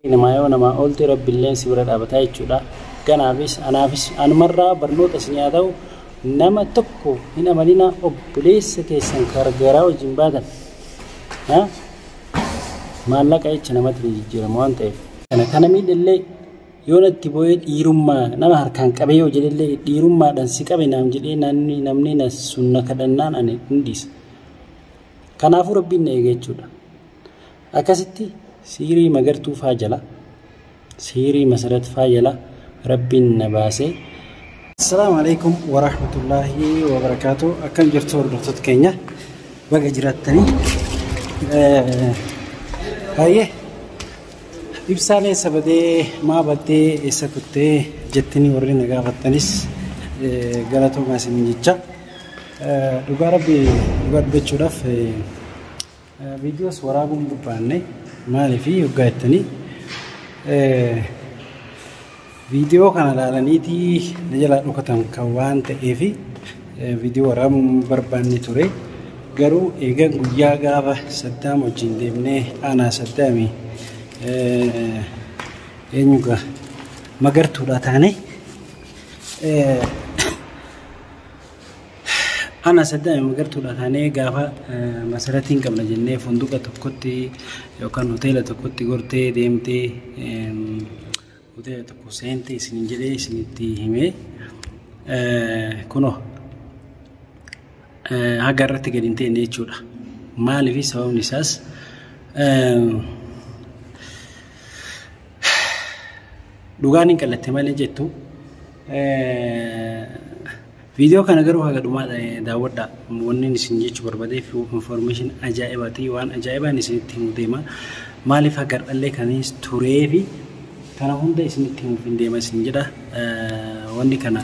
Nama yoo nama ooltee rabbiilleen si bira dhaabataa jechuudha. Ganaafis anaafis anumarraa barnoota isin haa ta'u nama tokko hin amanina obboleessa keessan gargaaraa wajjin baatan. Maallaqa jecha namatti jijjiirama waan ta'eef. Kana miidhallee yoo natti boo'ee dhiirummaa nama harkaan qabee yoo jedhallee dhiirummaadhaan si qabe naam jedhee namni na sunna kadhannaan ani hundiisa. Kanaafuu rabbiin na eega jechuudha. Akkasitti سيري مقرتو فاجلة سيري مسرت فاجلة ربي النباسي. السلام عليكم ورحمة الله وبركاته. أكن جرتور دكتور كينيا بقى جراتني هاي إبسالي سبدي ما بدي إسكتة جتني ورينا قافتنيس قالتو ما سمجتشا ربي بتشوف فيديوس ورابم بباني مالي فيه وقاعدتني فيديو كان على نيتي نجلا نكتم كوان تأفي فيديو رام برباني توري قالوا إيجا قويا قابة صدام وجندبني أنا صدامي إنجا مقرتو لا تاني أنا صدقني مقرتو لثاني قافا مسارتين قبل جنة فندقة تكوتي يوكان هوتيلا تكوتي غورتي ديمتي هوتيلا تكوسينتي سنجلي سنتي همي كنو هاجرت قدينتي نيتشورا مالي في سبب نساس دوغاني كلتي مالي جتو فيديو كان أقرأه هذا دوما داود موني نسنجيش بربادي في information أجائباتي وان أجائبا نسنتهم ديما مالي فقر اللي كان يستوريفي كان هم ده نسنتهم في ديما سنجدا واني كان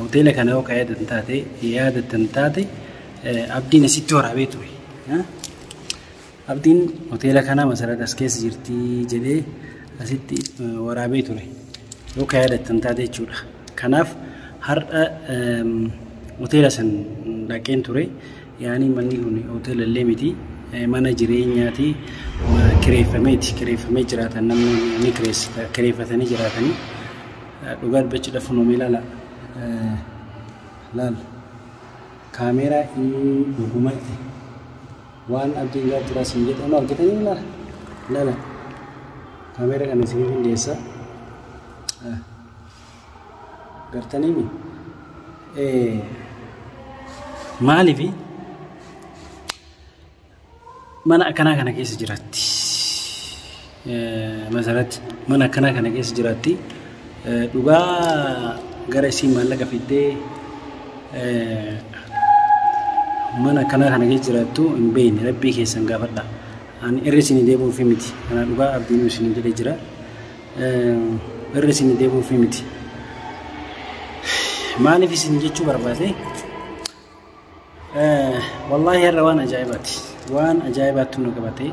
هوتيلا كان هو كايدة تنتاتي يادة تنتاتي أبدي نسيتو رابيتوي أبدين هوتيلا كان مثلا أسكيس جرتي جدي أسيتي ورابيتوي هو كايدة تنتاتي جورا كناف هر هوتيلا سن لكن توري يعني مني هوني هوتيلا الليمتي مانا جرينياتي كريفمي جراتن نمني كريفتني جراتني لغار بيتش دفنو ميلا لا كاميرا إن بقومتي وان أبدي جات ترى سنجت أنا أركتني لا كاميرا كان سنجت ديسا قرتني مي مالي في mana akana kana keessa jiraatti masarat mana akana kana keessa jiraatti dhugaa gara isii maallaqa fiddee mana akana kana keessa jiraattu hin beekne rabbii keessan gaafadha ani irra isin deebi'uu fi miti kana dhugaa abdiin isin jedhee jira irra isin deebi'uu fi miti maaliif isin jechuu barbaade wallahi har'a waan ajaa'ibaati waan ajaa'ibaatu nu qabate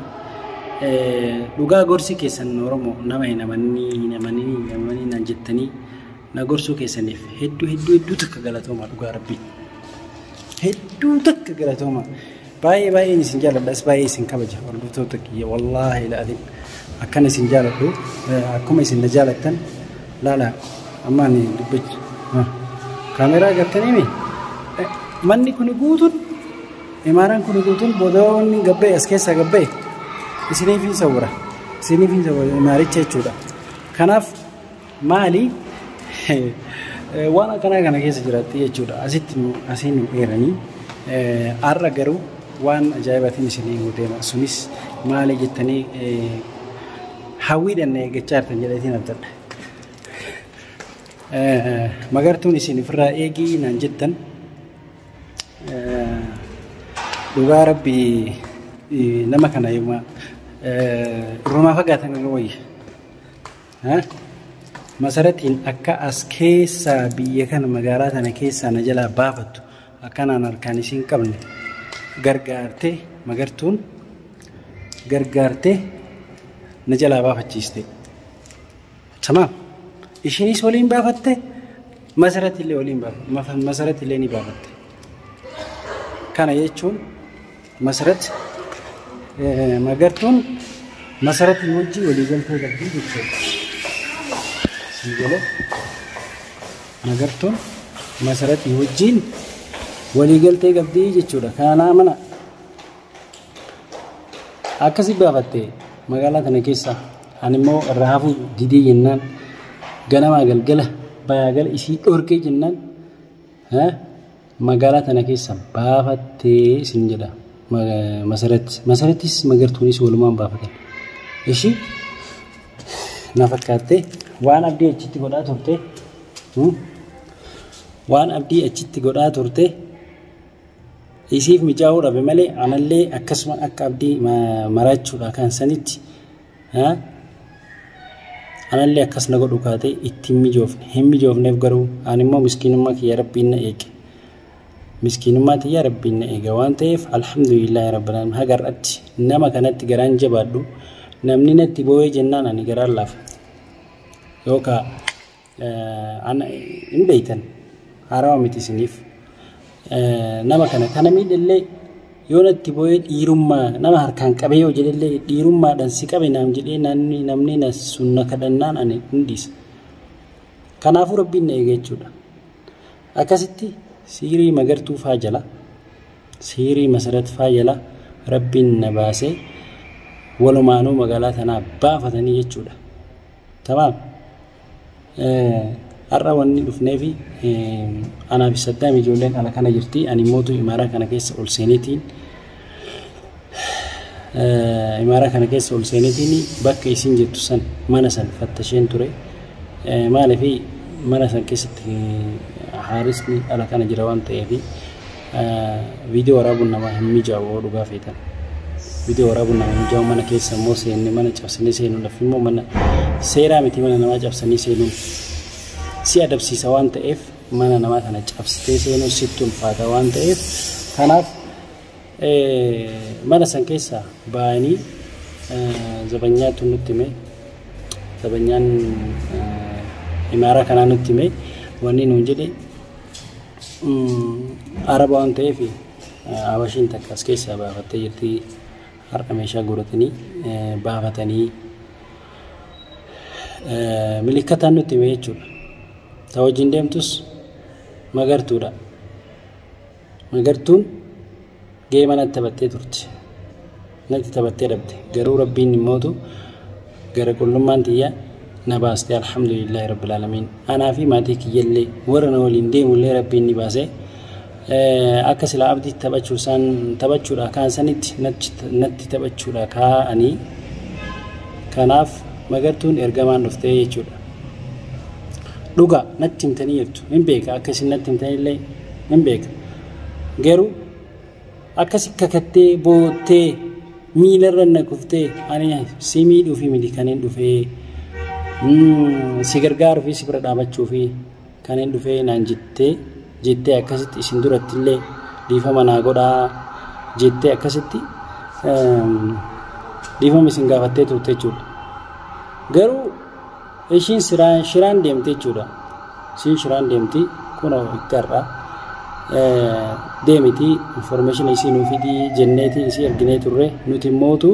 dhugaa gorsi keessan Oromoo nama hin amanii naan jettanii na gorsuu keessaniif hedduu takka galatooma dhugaa rabbii hedduu takka galatooma baay'ee isin jaaladhas baay'ee isin kabaja hordoftoota kiyya wallahi ilaalin akkana isin jaaladhu akkuma isin na jaalattan laala ammaan dubbichi kaameeraa gartanii manni kun guutuun imaaraan kun guutuun boodawwan gabbee as keessa gabbee isiniif hin sawwara imaaricha jechuudha kanaaf maali waan akkanaa kana keessa jiraatti jechuudha asiin nu dheeranii har'a garuu waan ajaa'ibaatiin isinii deema sunis maali jettanii hawwiidhaan eeggachaa jirtan jedheetiin abdadha magartuun isin ofirraa eegii naan jettan dhugaa rabbii nama kana yoma irrumaa fagaatan kan wayya masaratiin akka as keessaa biyya kana magaalaa tana keessaa na jalaa baafattu akkanaan harkaan isiin qabne gargaartee magartuun gargaartee na jalaa baafachiiste tamaam ishinis waliin baafatte masaratillee waliin baafatte masaratillee ni baafatte kana jechuun masarat magartuun masarati wajji walii galtee qabdii jechuudha. Singalee agartuun masarati wajjiin walii galtee qabdii jechuudha. Kana mana akkasi baafattee magaalaa tana keessa ani immoo irraa hafuu didee jennaan ganamaa galgala bayaagala isii dhorkee jennaan magaalaa tana keessa baafattee isin jedha masaratis magartuunis walumaan baafatan. Ishi na fakkaattee waan abdii achitti godhaa turte waan abdii achitti godhaa turte isiif mijaa'uu dhabe malee anallee akkasuma akka abdii maraachuudha kan sanitti anallee akkas na godhu kaatee ittiin mijoofne hin mijoofneef garuu ani immoo miskiinummaa kiyya rabbiin na eege miskiinummaa tiyya rabbiin na eege waan ta'eef alhamdulillahi rabbil aalamiin hagarratti nama kanatti garaan jabaadhu namni natti boo'ee jennaan ani garaan laafa yookaan ana hin beeytan haarawaa miti isiniif nama kana miidhallee yoo natti boo'ee dhiirummaa nama harkaan qabee yoo jedhallee dhiirummaadhaan si qabe naam jedhee namni na sunna kadhannaan ani hundiisa. Kanaafuu rabbiin na eege jechuudha. Akkasitti siirii magartuu faa jala siirii masarat faa jala rabbiin na baasee walumaanuu magaalaa tanaa baafatanii jechuudha. Tamaam. Har'a wanni dhufnee fi anaa fi Saddaam ijoolleen ala kana jirti ani mootu imaaraa kana keessa ol seenetiin bakka isin jettu san mana san fattasheen ture maaliif mana san keessatti haarisni ala kana jira waan ta'eef viidiyoo waraabuun nama hin mijaa'u dhugaa feetan viidiyoo waraabuun nama hin mijaa'u mana keessa immoo seenne mana cabsanii seenuun lafi immoo mana seeraa miti mana namaa cabsanii seenuun si adabsiisa waan ta'eef mana namaa kana cabsitee seenuun sitti ulfaata waan ta'eef kanaaf mana san keessa baanii zabanyaatu nutti hime zabanyaan imaaraa kanaa nutti hime wanni nuun jedhe araba waan ta'eef abashiin takka as keessaa baafattee jirti har'a meeshaa guuratanii baafatanii milikkataan nutti hime jechuudha. Tawajjin deemtus magartuudha. Magartuun geema natti taphattee turte. Natti taphattee dhabde. Garuu rabbiin immootu gara qullummaan tiyya na baaste alhamdulillahi rabbil aalamiin. Anaa fi maatii kiyyallee warra na waliin deemullee rabbiin ni baase. Akka sila abdii taphachuudha kaan sanitti natti taphachuudha kaa'anii. Kanaaf magartuun ergamaan dhuftee jechuudha. Dhugaa natti himtanii jirtu hin beeka akkasiin natti himtanillee hin beeka garuu akkasi kakattee boottee miilarra na kuftee ani si miidhuu fi miti kan hin dhufee si gargaaruu fi si bira dhaabachuu fi kan hin dhufee naan jettee akkasitti isin duratti illee dhiifama naa godhaa jettee akkasitti dhiifama isin gaafattee turte jechuudha. Garuu ishiin shiraan deemte jechuudha. Isiin shiraan deemti kunoo ikkarra deemiti information isii nuuf fidii jenneeti isii arginee turre nuti mootu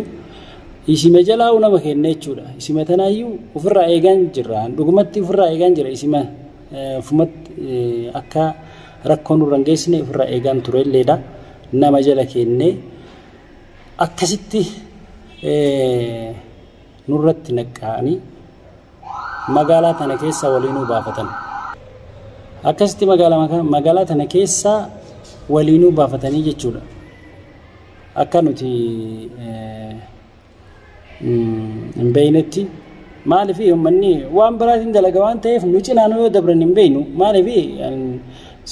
isime jalaa nama kenne jechuudha. Isime tanaayyuu ofirraa eegaan jirra. Dhugumatti ofirraa eegaan jira isime fumatti akka rakkoon nurra hin geessine ofirraa eegaan turelleedha. Nama jala kennee akkasitti nurratti naqqaanii magaalaa tana keessa waliinuu baafatan. Akkasitti magaalaa tana keessa waliinuu baafatanii jechuudha. Akka nuti hin beeynetti maaliif uummanni waan biraatiin dalaga waan ta'eef nu cinaan yoo dabran hin beeynu maaliif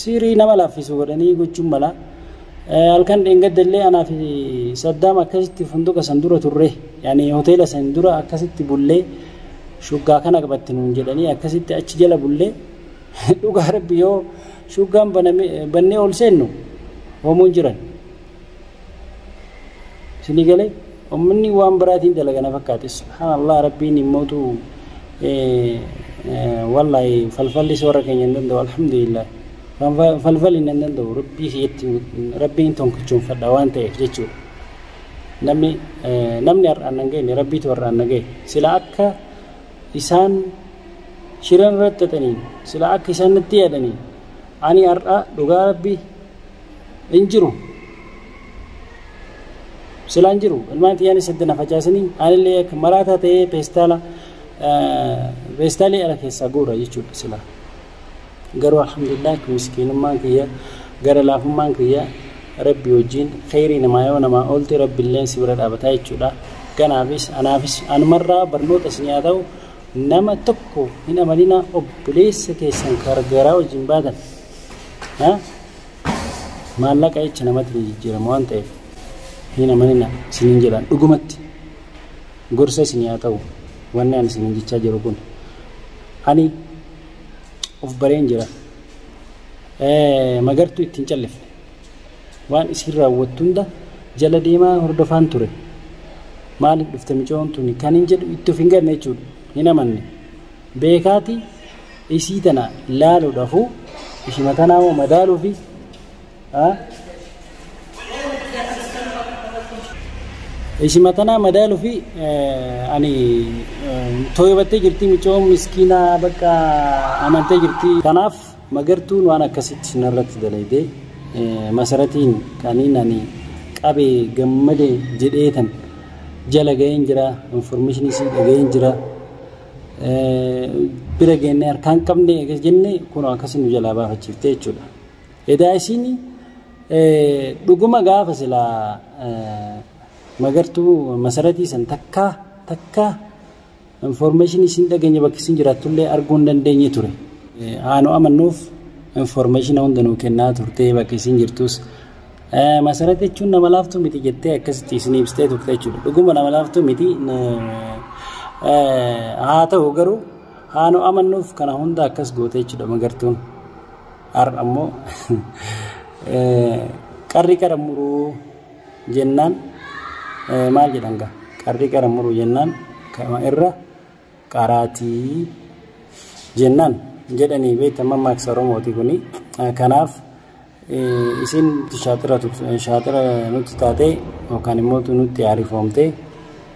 siirii nama laaffisu godhanii gochuun mala. Halkan dheengaddallee anaa fi Saddaam akkasitti funduqa san dura turre yaani hoteela san dura akkasitti bullee shuggaa kana qabatti nuun jedhanii akkasitti achi jala bullee dhugaa rabbi yoo shuggaan bannee ol seennu hoomuun jiran isinii galee uummanni waan biraatiin dalaga na fakkaate subhaanallah rabbiin immootu wallahi falfalli soora keenya hin danda'u alhamdulillah falfalli hin danda'u rabbiin tonkichuun fadha waan ta'eef jechuudha namni har'aan nageenye rabbiitu har'aan nagee sila akka isaan shiran rattatanii sila akka isaan natti yaadanii ani har'a dhugaa rabbii hin jiru sila hin jiru ilmaan xiyyaan saddana facaasanii anillee akka maraataa ta'ee peestaalii ala keessaa guura jechuudha sila garuu alhamdulillah miskiinummaan kiyya gara laafummaan kiyya rabbi wajjin khairii namaa yoo namaa oolte rabbiilleen si bira dhaabataa jechuudha kanaafis anaafis anumarraa barnoota isin haa ta'u nama tokko hin amanina obboleessa keessan gargaaraa wajjin baatan maallaqa jecha namatti ni jijjiirama waan ta'eef hin amanina isiniin jedhan dhugumatti gorsa isin haa ta'u wanni ani isiniin jechaa jiru kun ani of bareen jira magartuu ittiin callifne waan isin raawwattu hunda jala deemaa hordofaan ture maaliif dhufte micoon tuni kan hin jedhu itti of hin ganne jechuudha hin amanne beekaati isii tana laaluudhaafu ishima tanaa madaaluu fi ishima tanaa madaaluu fi ani tooyyabattee jirti micoon miskiinaa bakka amantee jirti kanaaf magartuun waan akkasitti sinarratti dalaydee masaratiin kaniin ani qabe gammade jedheetan jala ga'een jira information isii dhaga'een jira bira geenne harkaan qabne jenne kun akkasiin nu jalaa baafachiiftee jechuudha edaa isiin dhuguma gaafa silaa magartuu masaratii san takka information isiin dhageenye bakki isiin jiraatullee arguu hin dandeenye ture aanu amannuuf information hundanuu kennaa turtee bakki isiin jirtus masarati jechuun nama laaftuu miti jettee akkasitti isin ibsitee turte jechuudha dhuguma nama laaftuu miti haa ta'u garuu haanu amannuuf kana hunda akkas goote jechuudha magartuun har'a ammoo qarri qaramuruu jennaan maal jedhan gaa qarri qaramuruu jennaan kama irra qaraatii jennaan jedhanii beekama maaksa Oromooti kuni kanaaf isin shaatira nutti taatee yookaan immoo nutti ariifoomtee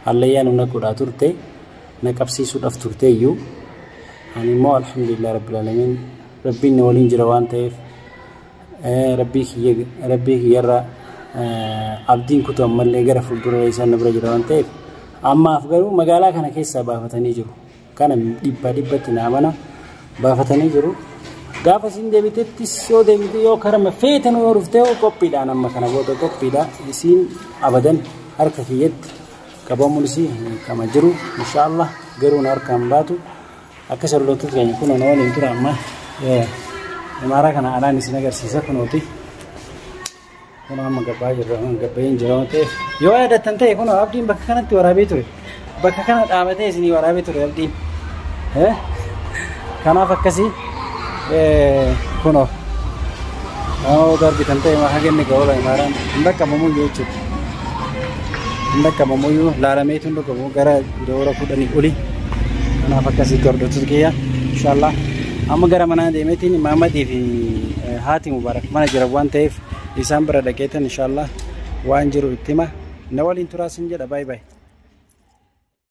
hallayyaa nuna godhaa turte na qabsiisuudhaaf turte iyyuu ani immoo alhamdulillah rabbil aalamiin rabbiin waliin jira waan ta'eef rabbii kiyyarra abdiin kutu ammallee gara fuuldura isaan na bira jira waan ta'eef ammaaf garuu magaalaa kana keessaa baafatanii jiru kana dhibbatti na amana baafatanii jiru gaafa isin deebiteettis yoo deebite yoo karama feetan yoo dhuftee qophiidhaan amma kana booda qophiidha isiin abadan harka kiyyatti qabamuun isii kama jiru inshaallah garuu na harkaan baatu akka salloottu keenya kun na waliin tura amma imaaraa kana alaan isin agarsiisa kunooti kun amma gabbaa'een jira waan ta'eef yoo yaadattan ta'e kun abdiin bakka kanatti waraabee ture bakka kana dhaabatee isinii waraabee ture abdiin kanaaf akkasii kuno darbitan ta'e maa hagenni ga'oola imaaraan hin dhaqqabamuyyuu jechuudha hin dhaqqabamuyyuu laalameetu hin dhugamu gara doora 10 oli kanaaf akkasitti hordoftu kiyya inshaallah amma gara manaa deemeetiin maamadii fi haati mubaarak mana jira waan ta'eef isaan bira dhaqeetan inshaallah waan jiru itti hima na waliin turaasin jedha baay baay